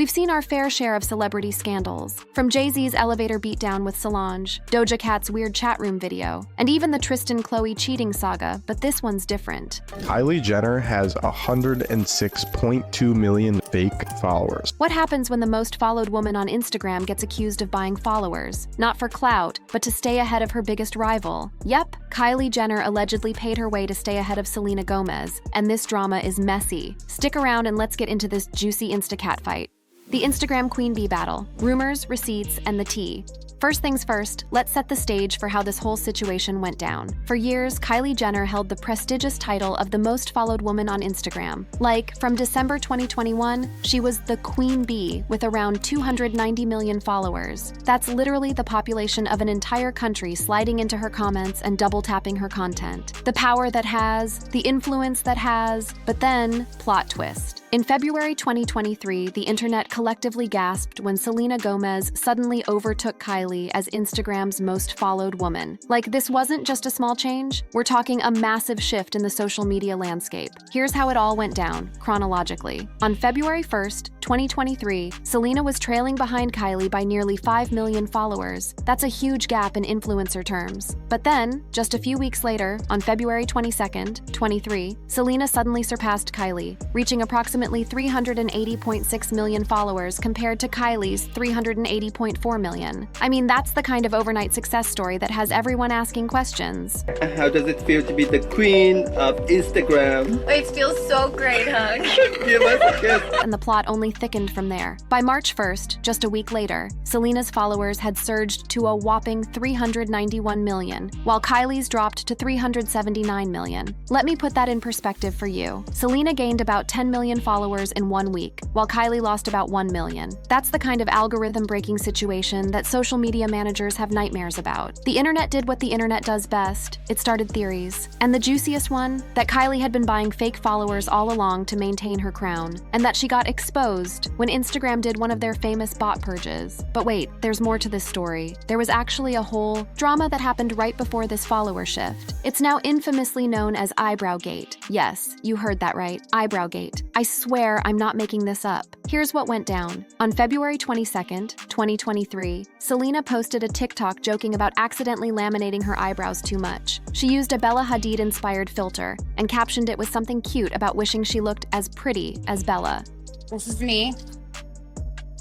We've seen our fair share of celebrity scandals, from Jay-Z's elevator beatdown with Solange, Doja Cat's weird chat room video, and even the Tristan-Khloe cheating saga, but this one's different. Kylie Jenner has 106.2 million fake followers. What happens when the most followed woman on Instagram gets accused of buying followers? Not for clout, but to stay ahead of her biggest rival. Yep, Kylie Jenner allegedly paid her way to stay ahead of Selena Gomez, and this drama is messy. Stick around and let's get into this juicy Instacat fight. The Instagram Queen Bee battle, rumors, receipts, and the tea. First things first, let's set the stage for how this whole situation went down. For years, Kylie Jenner held the prestigious title of the most followed woman on Instagram. Like, from December 2021, she was the Queen Bee with around 290 million followers. That's literally the population of an entire country sliding into her comments and double-tapping her content. The power that has, the influence that has, but then, plot twist. In February 2023, the internet collectively gasped when Selena Gomez suddenly overtook Kylie as Instagram's most followed woman. Like, this wasn't just a small change, we're talking a massive shift in the social media landscape. Here's how it all went down, chronologically. On February 1st, 2023, Selena was trailing behind Kylie by nearly 5 million followers. That's a huge gap in influencer terms. But then, just a few weeks later, on February 22nd, 23, Selena suddenly surpassed Kylie, reaching approximately 380.6 million followers compared to Kylie's 380.4 million. I mean, that's the kind of overnight success story that has everyone asking questions. How does it feel to be the queen of Instagram? It feels so great, hug. Give us a kiss. And the plot only thickened from there. By March 1st, just a week later, Selena's followers had surged to a whopping 391 million, while Kylie's dropped to 379 million. Let me put that in perspective for you. Selena gained about 10 million followers in 1 week, while Kylie lost about 1 million. That's the kind of algorithm-breaking situation that social media managers have nightmares about. The internet did what the internet does best. It started theories. And the juiciest one? That Kylie had been buying fake followers all along to maintain her crown, and that she got exposed when Instagram did one of their famous bot purges. But wait, there's more to this story. There was actually a whole drama that happened right before this follower shift. It's now infamously known as eyebrow gate. Yes, you heard that right, eyebrow gate. I swear I'm not making this up. Here's what went down. On February 22nd, 2023, Selena posted a TikTok joking about accidentally laminating her eyebrows too much. She used a Bella Hadid-inspired filter and captioned it with something cute about wishing she looked as pretty as Bella. This is me.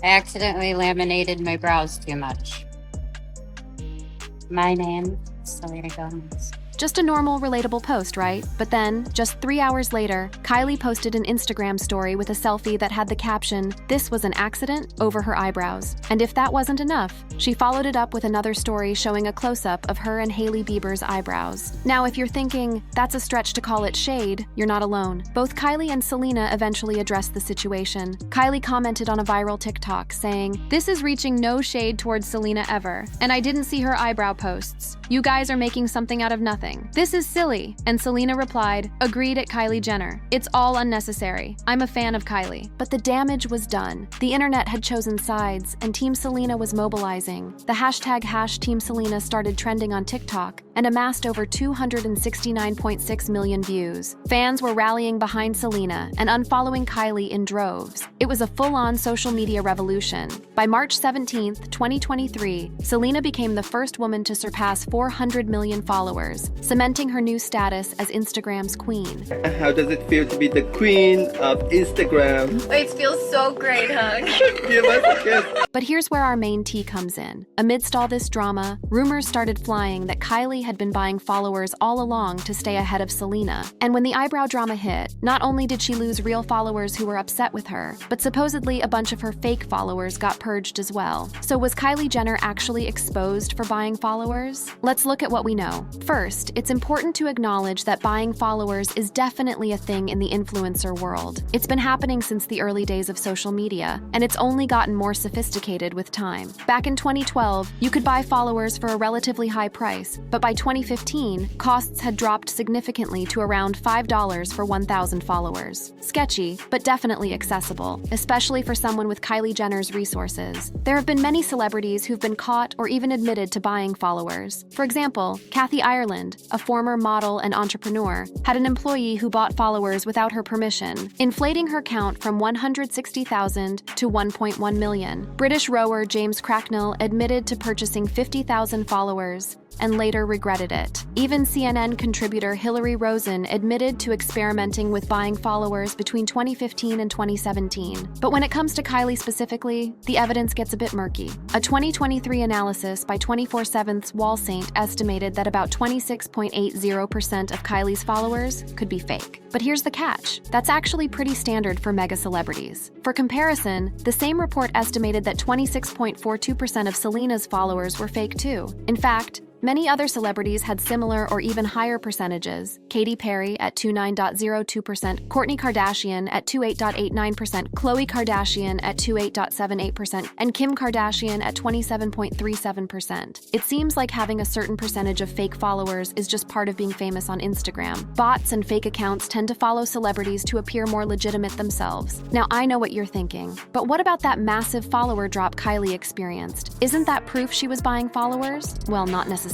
I accidentally laminated my brows too much. My name is Selena Gomez. Just a normal, relatable post, right? But then, just 3 hours later, Kylie posted an Instagram story with a selfie that had the caption, "This was an accident," over her eyebrows. And if that wasn't enough, she followed it up with another story showing a close-up of her and Hailey Bieber's eyebrows. Now, if you're thinking, that's a stretch to call it shade, you're not alone. Both Kylie and Selena eventually addressed the situation. Kylie commented on a viral TikTok saying, "This is reaching no shade towards Selena ever, and I didn't see her eyebrow posts. You guys are making something out of nothing. This is silly." And Selena replied, "Agreed at Kylie Jenner. It's all unnecessary. I'm a fan of Kylie." But the damage was done. The internet had chosen sides, and Team Selena was mobilizing. The hashtag #TeamSelena started trending on TikTok and amassed over 269.6 million views. Fans were rallying behind Selena and unfollowing Kylie in droves. It was a full-on social media revolution. By March 17th, 2023, Selena became the first woman to surpass 400 million followers, cementing her new status as Instagram's queen. How does it feel to be the queen of Instagram? It feels so great, hug. Give us a kiss. But here's where our main tea comes in. Amidst all this drama, rumors started flying that Kylie had been buying followers all along to stay ahead of Selena. And when the eyebrow drama hit, not only did she lose real followers who were upset with her, but supposedly a bunch of her fake followers got purged as well. So was Kylie Jenner actually exposed for buying followers? Let's look at what we know. First, it's important to acknowledge that buying followers is definitely a thing in the influencer world. It's been happening since the early days of social media, and it's only gotten more sophisticated with time. Back in 2012, you could buy followers for a relatively high price, but by 2015, costs had dropped significantly to around $5 for 1,000 followers. Sketchy, but definitely accessible, especially for someone with Kylie Jenner's resources. There have been many celebrities who've been caught or even admitted to buying followers. For example, Kathy Ireland, Ireland, a former model and entrepreneur, had an employee who bought followers without her permission, inflating her count from 160,000 to 1.1 million. British rower James Cracknell admitted to purchasing 50,000 followers and later regretted it. Even CNN contributor Hillary Rosen admitted to experimenting with buying followers between 2015 and 2017. But when it comes to Kylie specifically, the evidence gets a bit murky. A 2023 analysis by 24/7's Wall Saint estimated that about 26.80% of Kylie's followers could be fake. But here's the catch. That's actually pretty standard for mega celebrities. For comparison, the same report estimated that 26.42% of Selena's followers were fake too. In fact, many other celebrities had similar or even higher percentages. Katy Perry at 29.02%, Kourtney Kardashian at 28.89%, Khloe Kardashian at 28.78%, and Kim Kardashian at 27.37%. It seems like having a certain percentage of fake followers is just part of being famous on Instagram. Bots and fake accounts tend to follow celebrities to appear more legitimate themselves. Now, I know what you're thinking, but what about that massive follower drop Kylie experienced? Isn't that proof she was buying followers? Well, not necessarily.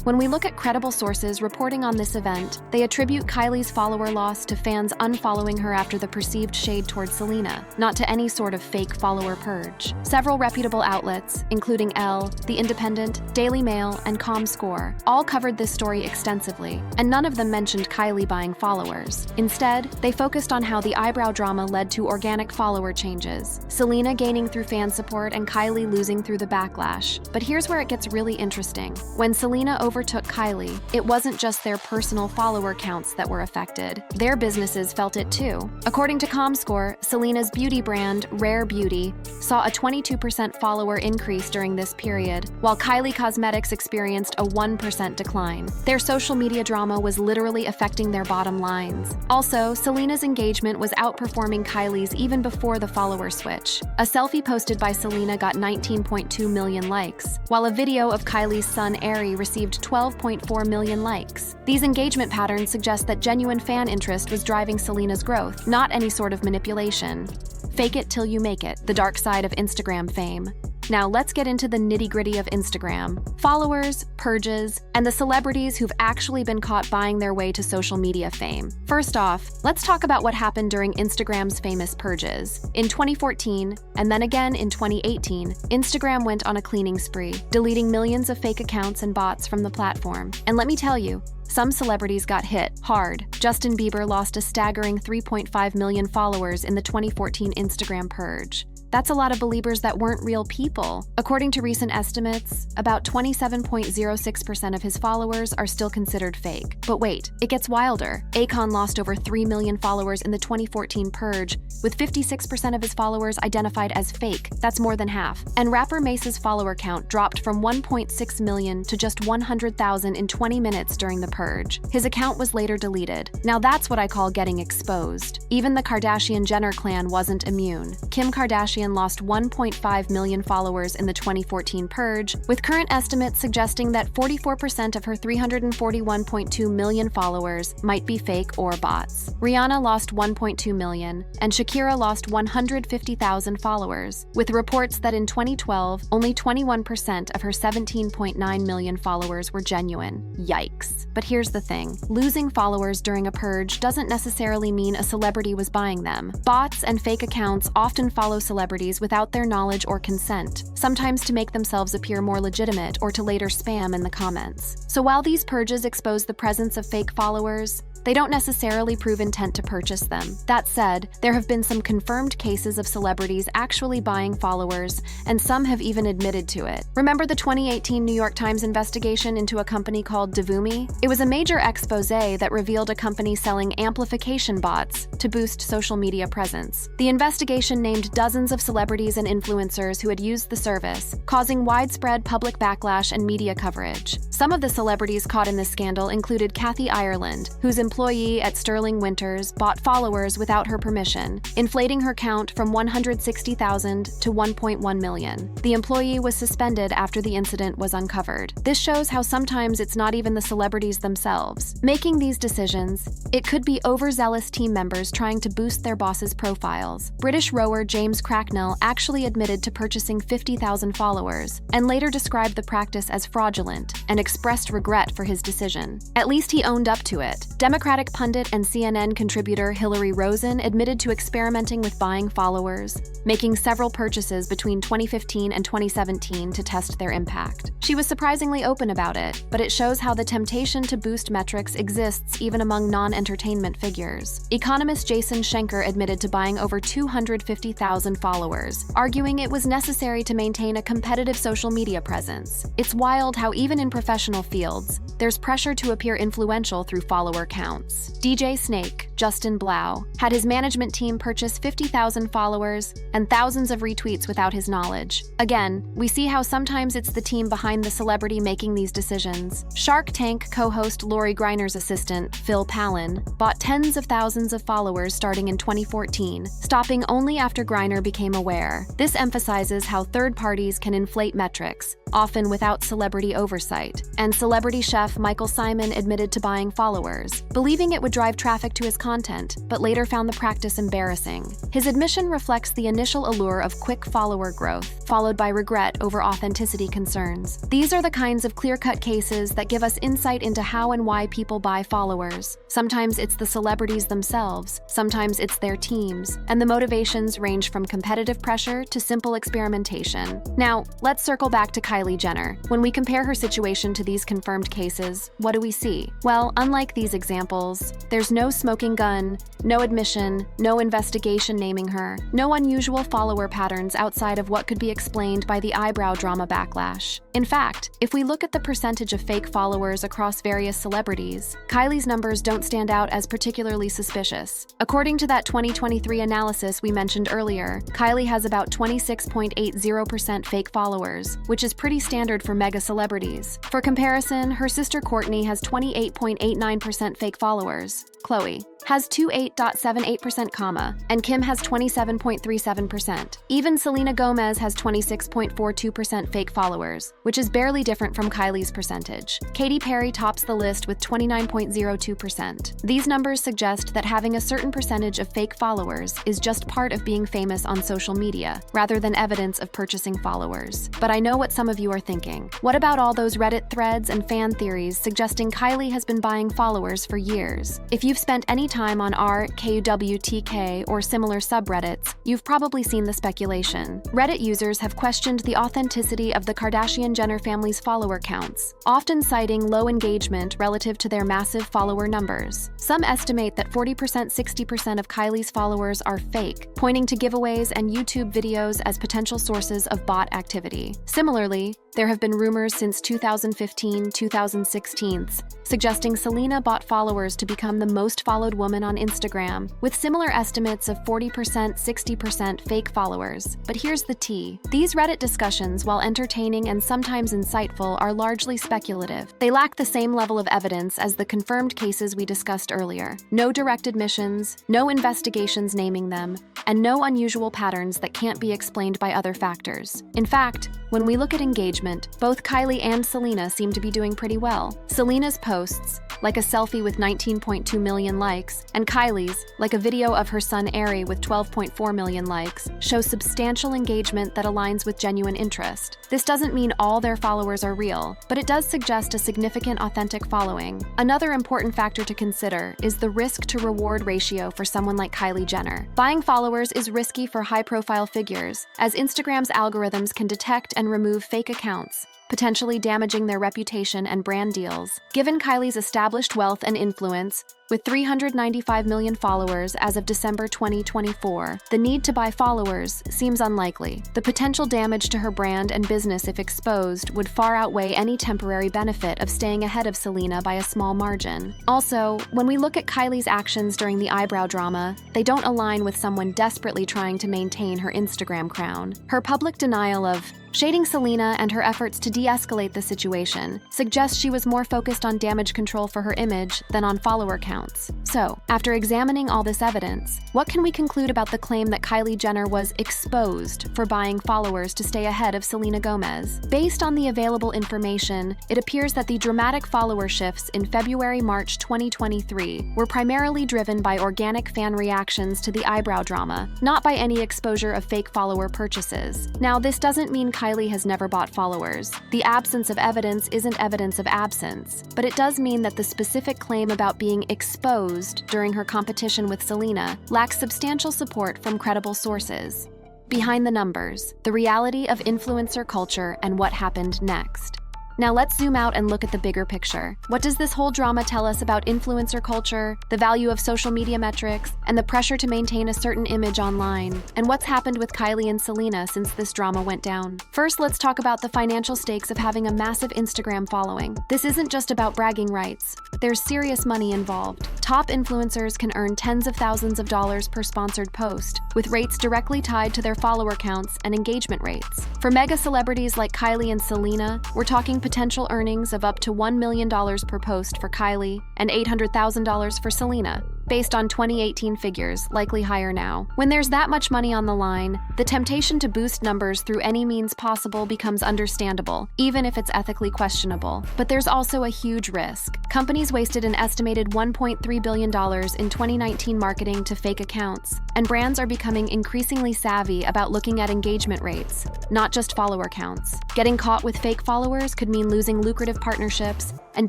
When we look at credible sources reporting on this event, they attribute Kylie's follower loss to fans unfollowing her after the perceived shade towards Selena, not to any sort of fake follower purge. Several reputable outlets, including Elle, The Independent, Daily Mail, and Comscore, all covered this story extensively, and none of them mentioned Kylie buying followers. Instead, they focused on how the eyebrow drama led to organic follower changes, Selena gaining through fan support and Kylie losing through the backlash. But here's where it gets really interesting. When Selena overtook Kylie, it wasn't just their personal follower counts that were affected. Their businesses felt it too. According to Comscore, Selena's beauty brand, Rare Beauty, saw a 22% follower increase during this period, while Kylie Cosmetics experienced a 1% decline. Their social media drama was literally affecting their bottom lines. Also, Selena's engagement was outperforming Kylie's even before the follower switch. A selfie posted by Selena got 19.2 million likes, while a video of Kylie's son Ari received 12.4 million likes. These engagement patterns suggest that genuine fan interest was driving Selena's growth, not any sort of manipulation. Fake it till you make it, the dark side of Instagram fame. Now let's get into the nitty-gritty of Instagram. Followers, purges, and the celebrities who've actually been caught buying their way to social media fame. First off, let's talk about what happened during Instagram's famous purges. In 2014, and then again in 2018, Instagram went on a cleaning spree, deleting millions of fake accounts and bots from the platform. And let me tell you, some celebrities got hit hard. Justin Bieber lost a staggering 3.5 million followers in the 2014 Instagram purge. That's a lot of believers that weren't real people. According to recent estimates, about 27.06% of his followers are still considered fake. But wait, it gets wilder. Akon lost over 3 million followers in the 2014 purge, with 56% of his followers identified as fake. That's more than half. And rapper Mace's follower count dropped from 1.6 million to just 100,000 in 20 minutes during the purge. His account was later deleted. Now that's what I call getting exposed. Even the Kardashian-Jenner clan wasn't immune. Kim Kardashian lost 1.5 million followers in the 2014 purge, with current estimates suggesting that 44% of her 341.2 million followers might be fake or bots. Rihanna lost 1.2 million, and Shakira lost 150,000 followers, with reports that in 2012, only 21% of her 17.9 million followers were genuine. Yikes. But here's the thing. Losing followers during a purge doesn't necessarily mean a celebrity was buying them. Bots and fake accounts often follow celebrities without their knowledge or consent, sometimes to make themselves appear more legitimate or to later spam in the comments. So while these purges expose the presence of fake followers, they don't necessarily prove intent to purchase them. That said, there have been some confirmed cases of celebrities actually buying followers, and some have even admitted to it. Remember the 2018 New York Times investigation into a company called Devumi? It was a major expose that revealed a company selling amplification bots to boost social media presence. The investigation named dozens of celebrities and influencers who had used the service, causing widespread public backlash and media coverage. Some of the celebrities caught in this scandal included Kathy Ireland, whose employee employee at Sterling Winters bought followers without her permission, inflating her count from 160,000 to 1.1 million. The employee was suspended after the incident was uncovered. This shows how sometimes it's not even the celebrities themselves making these decisions. It could be overzealous team members trying to boost their bosses' profiles. British rower James Cracknell actually admitted to purchasing 50,000 followers and later described the practice as fraudulent and expressed regret for his decision. At least he owned up to it. Democratic pundit and CNN contributor Hillary Rosen admitted to experimenting with buying followers, making several purchases between 2015 and 2017 to test their impact. She was surprisingly open about it, but it shows how the temptation to boost metrics exists even among non-entertainment figures. Economist Jason Schenker admitted to buying over 250,000 followers, arguing it was necessary to maintain a competitive social media presence. It's wild how even in professional fields, there's pressure to appear influential through follower counts. DJ Snake, Justin Blau, had his management team purchase 50,000 followers and thousands of retweets without his knowledge. Again, we see how sometimes it's the team behind the celebrity making these decisions. Shark Tank co-host Lori Greiner's assistant, Phil Palin, bought tens of thousands of followers starting in 2014, stopping only after Greiner became aware. This emphasizes how third parties can inflate metrics, often without celebrity oversight. And celebrity chef Michael Simon admitted to buying followers, believing it would drive traffic to his content, but later found the practice embarrassing. His admission reflects the initial allure of quick follower growth, followed by regret over authenticity concerns. These are the kinds of clear-cut cases that give us insight into how and why people buy followers. Sometimes it's the celebrities themselves, sometimes it's their teams, and the motivations range from competitive pressure to simple experimentation. Now, let's circle back to Kylie Jenner. When we compare her situation to these confirmed cases, what do we see? Well, unlike these examples, there's no smoking gun, no admission, no investigation naming her, no unusual follower patterns outside of what could be explained by the eyebrow drama backlash. In fact, if we look at the percentage of fake followers across various celebrities, Kylie's numbers don't stand out as particularly suspicious. According to that 2023 analysis we mentioned earlier, Kylie has about 26.80% fake followers, which is pretty standard for mega celebrities. For comparison, her sister Kourtney has 28.89% fake followers. Khloe has 28.78%, and Kim has 27.37%. Even Selena Gomez has 26.42% fake followers, which is barely different from Kylie's percentage. Katy Perry tops the list with 29.02%. These numbers suggest that having a certain percentage of fake followers is just part of being famous on social media, rather than evidence of purchasing followers. But I know what some of you are thinking. What about all those Reddit threads and fan theories suggesting Kylie has been buying followers for years? If you've spent any time on r/KUWTK or similar subreddits, you've probably seen the speculation. Reddit users have questioned the authenticity of the Kardashian-Jenner family's follower counts, often citing low engagement relative to their massive follower numbers. Some estimate that 40%-60% of Kylie's followers are fake, pointing to giveaways and YouTube videos as potential sources of bot activity. Similarly, there have been rumors since 2015-2016 suggesting Selena bought followers to become the most followed woman on Instagram, with similar estimates of 40%-60% fake followers. But here's the tea. These Reddit discussions, while entertaining and sometimes insightful, are largely speculative. They lack the same level of evidence as the confirmed cases we discussed earlier. No direct admissions, no investigations naming them, and no unusual patterns that can't be explained by other factors. In fact, when we look at engagement, both Kylie and Selena seem to be doing pretty well. Selena's posts, like a selfie with 19.2 million likes, and Kylie's, like a video of her son Ari with 12.4 million likes, show substantial engagement that aligns with genuine interest. This doesn't mean all their followers are real, but it does suggest a significant authentic following. Another important factor to consider is the risk-to-reward ratio for someone like Kylie Jenner. Buying followers is risky for high-profile figures, as Instagram's algorithms can detect and remove fake accounts, potentially damaging their reputation and brand deals. Given Kylie's established wealth and influence, with 395 million followers as of December 2024, the need to buy followers seems unlikely. The potential damage to her brand and business if exposed would far outweigh any temporary benefit of staying ahead of Selena by a small margin. Also, when we look at Kylie's actions during the eyebrow drama, they don't align with someone desperately trying to maintain her Instagram crown. Her public denial of shading Selena and her efforts to de-escalate the situation, suggests she was more focused on damage control for her image than on follower counts. So, after examining all this evidence, what can we conclude about the claim that Kylie Jenner was exposed for buying followers to stay ahead of Selena Gomez? Based on the available information, it appears that the dramatic follower shifts in February-March 2023 were primarily driven by organic fan reactions to the eyebrow drama, not by any exposure of fake follower purchases. Now, this doesn't mean Kylie has never bought followers. The absence of evidence isn't evidence of absence, but it does mean that the specific claim about being exposed during her competition with Selena lacks substantial support from credible sources. Behind the numbers, the reality of influencer culture and what happened next. Now let's zoom out and look at the bigger picture. What does this whole drama tell us about influencer culture, the value of social media metrics, and the pressure to maintain a certain image online? And what's happened with Kylie and Selena since this drama went down? First, let's talk about the financial stakes of having a massive Instagram following. This isn't just about bragging rights. There's serious money involved. Top influencers can earn tens of thousands of dollars per sponsored post, with rates directly tied to their follower counts and engagement rates. For mega celebrities like Kylie and Selena, we're talking potential earnings of up to $1 million per post for Kylie and $800,000 for Selena, based on 2018 figures, likely higher now. When there's that much money on the line, the temptation to boost numbers through any means possible becomes understandable, even if it's ethically questionable. But there's also a huge risk. Companies wasted an estimated $1.3 billion in 2019 marketing to fake accounts, and brands are becoming increasingly savvy about looking at engagement rates, not just follower counts. Getting caught with fake followers could mean losing lucrative partnerships and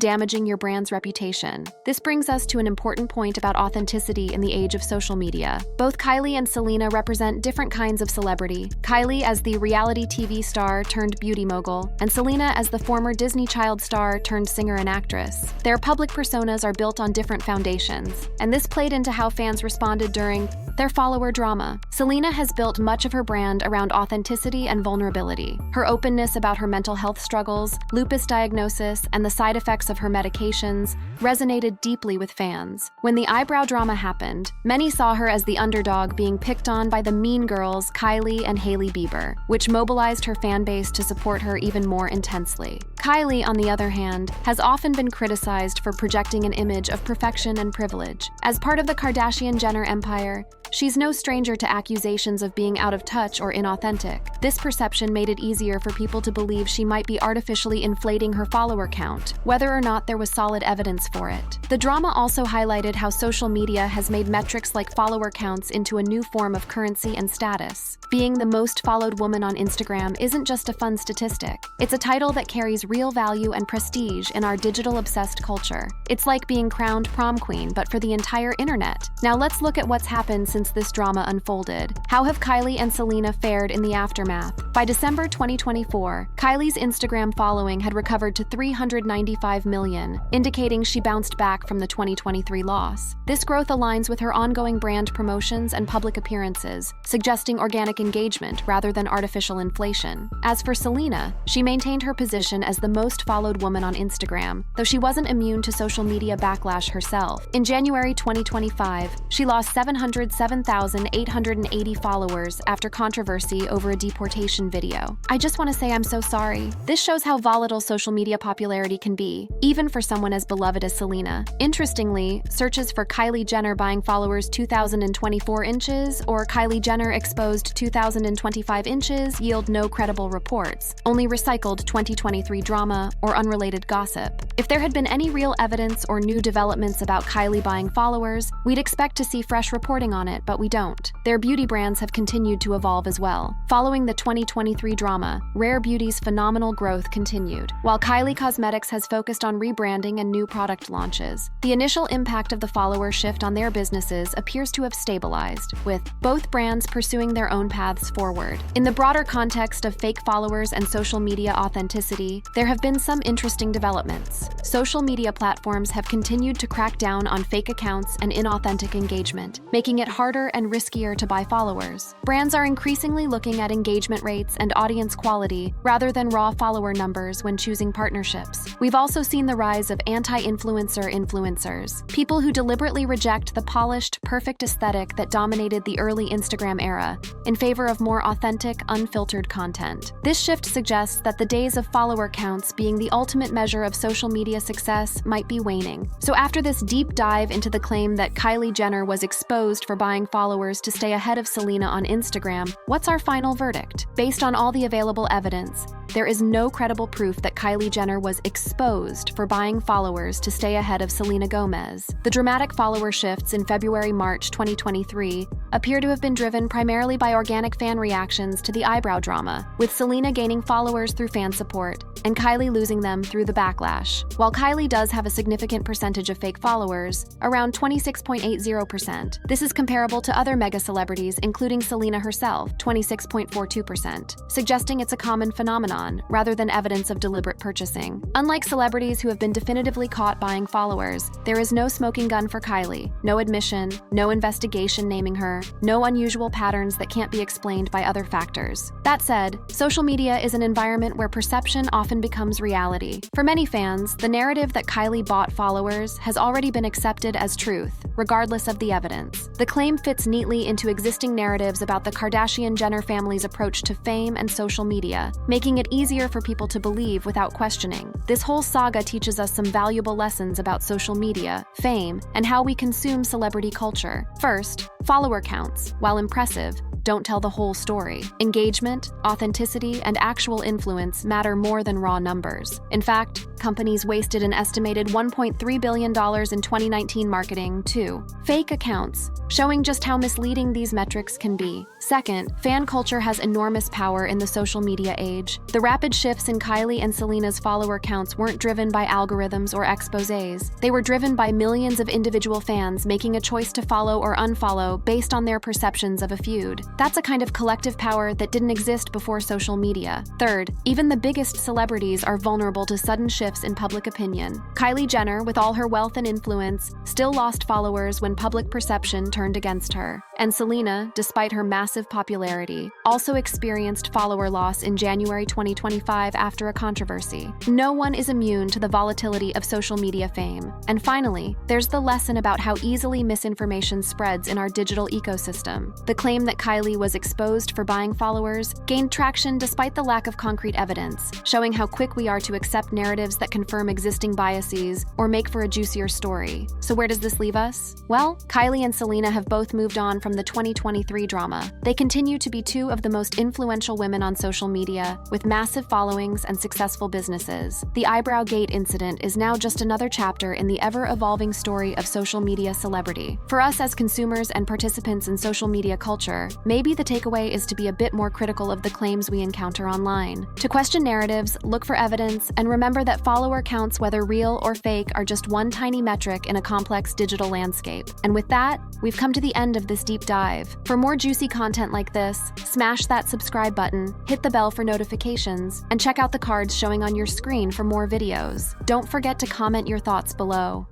damaging your brand's reputation. This brings us to an important point about authenticity in the age of social media. Both Kylie and Selena represent different kinds of celebrity. Kylie as the reality TV star turned beauty mogul, and Selena as the former Disney child star turned singer and actress. Their public personas are built on different foundations, and this played into how fans responded during their follower drama. Selena has built much of her brand around authenticity and vulnerability. Her openness about her mental health struggles, lupus diagnosis, and the side effects of her medications resonated deeply with fans. When the eyebrow drama happened, many saw her as the underdog being picked on by the mean girls Kylie and Hailey Bieber, which mobilized her fan base to support her even more intensely. Kylie, on the other hand, has often been criticized for projecting an image of perfection and privilege. As part of the Kardashian-Jenner empire, she's no stranger to accusations of being out of touch or inauthentic. This perception made it easier for people to believe she might be artificially inflating her follower count, whether or not there was solid evidence for it. The drama also highlighted how social media has made metrics like follower counts into a new form of currency and status. Being the most followed woman on Instagram isn't just a fun statistic. It's a title that carries real value and prestige in our digital-obsessed culture. It's like being crowned prom queen, but for the entire internet. Now let's look at what's happened since this drama unfolded. How have Kylie and Selena fared in the aftermath? By December 2024, Kylie's Instagram following had recovered to 395 million, indicating she bounced back from the 2023 loss. This growth aligns with her ongoing brand promotions and public appearances, suggesting organic engagement rather than artificial inflation. As for Selena, she maintained her position as the most followed woman on Instagram, though she wasn't immune to social media backlash herself. In January 2025, she lost 707,880 followers after controversy over a deportation video. I just want to say I'm so sorry. This shows how volatile social media popularity can be, even for someone as beloved as Selena. Interestingly, searches for Kylie Jenner buying followers 2024 inches or Kylie Jenner exposed 2025 inches yield no credible reports, only recycled 2023 drama or unrelated gossip. If there had been any real evidence or new developments about Kylie buying followers, we'd expect to see fresh reporting on it, but we don't. Their beauty brands have continued to evolve as well. Following the 2023 drama, Rare Beauty's phenomenal growth continued, while Kylie Cosmetics has focused on rebranding and new product launches. The initial impact of the follower shift on their businesses appears to have stabilized, with both brands pursuing their own paths forward. In the broader context of fake followers and social media authenticity, there have been some interesting developments. Social media platforms have continued to crack down on fake accounts and inauthentic engagement, making it harder and riskier to buy followers. Brands are increasingly looking at engagement rates rates and audience quality rather than raw follower numbers when choosing partnerships. We've also seen the rise of anti-influencer influencers, people who deliberately reject the polished, perfect aesthetic that dominated the early Instagram era in favor of more authentic, unfiltered content. This shift suggests that the days of follower counts being the ultimate measure of social media success might be waning. So after this deep dive into the claim that Kylie Jenner was exposed for buying followers to stay ahead of Selena on Instagram, what's our final verdict? Based on all the available evidence, there is no credible proof that Kylie Jenner was exposed for buying followers to stay ahead of Selena Gomez. The dramatic follower shifts in February-March 2023 appear to have been driven primarily by organic fan reactions to the eyebrow drama, with Selena gaining followers through fan support and Kylie losing them through the backlash. While Kylie does have a significant percentage of fake followers, around 26.80%, this is comparable to other mega celebrities, including Selena herself, 26.42%, suggesting it's a common phenomenon rather than evidence of deliberate purchasing. Unlike celebrities who have been definitively caught buying followers, there is no smoking gun for Kylie, no admission, no investigation naming her, no unusual patterns that can't be explained by other factors. That said, social media is an environment where perception often becomes reality. For many fans, the narrative that Kylie bought followers has already been accepted as truth, regardless of the evidence. The claim fits neatly into existing narratives about the Kardashian-Jenner family's approach to fame and social media, making it easier for people to believe without questioning. This whole saga teaches us some valuable lessons about social media, fame, and how we consume celebrity culture. First, follower counts, while impressive, don't tell the whole story. Engagement, authenticity, and actual influence matter more than raw numbers. In fact, companies wasted an estimated $1.3 billion in 2019 marketing to fake accounts, showing just how misleading these metrics can be. Second, fan culture has enormous power in the social media age. The rapid shifts in Kylie and Selena's follower counts weren't driven by algorithms or exposés. They were driven by millions of individual fans making a choice to follow or unfollow based on their perceptions of a feud. That's a kind of collective power that didn't exist before social media. Third, even the biggest celebrities are vulnerable to sudden shifts in public opinion. Kylie Jenner, with all her wealth and influence, still lost followers when public perception turned against her. And Selena, despite her massive popularity, also experienced follower loss in January 2025 after a controversy. No one is immune to the volatility of social media fame. And finally, there's the lesson about how easily misinformation spreads in our digital ecosystem. The claim that Kylie was exposed for buying followers gained traction despite the lack of concrete evidence, showing how quick we are to accept narratives that confirm existing biases or make for a juicier story. So where does this leave us? Well, Kylie and Selena have both moved on from the 2023 drama. They continue to be two of the most influential women on social media, with massive followings and successful businesses. The eyebrow gate incident is now just another chapter in the ever-evolving story of social media celebrity. For us as consumers and participants in social media culture, maybe the takeaway is to be a bit more critical of the claims we encounter online. To question narratives, look for evidence, and remember that follower counts, whether real or fake, are just one tiny metric in a complex digital landscape. And with that, we've come to the end of this deep dive. For more juicy content like this, smash that subscribe button, hit the bell for notifications, and check out the cards showing on your screen for more videos. Don't forget to comment your thoughts below.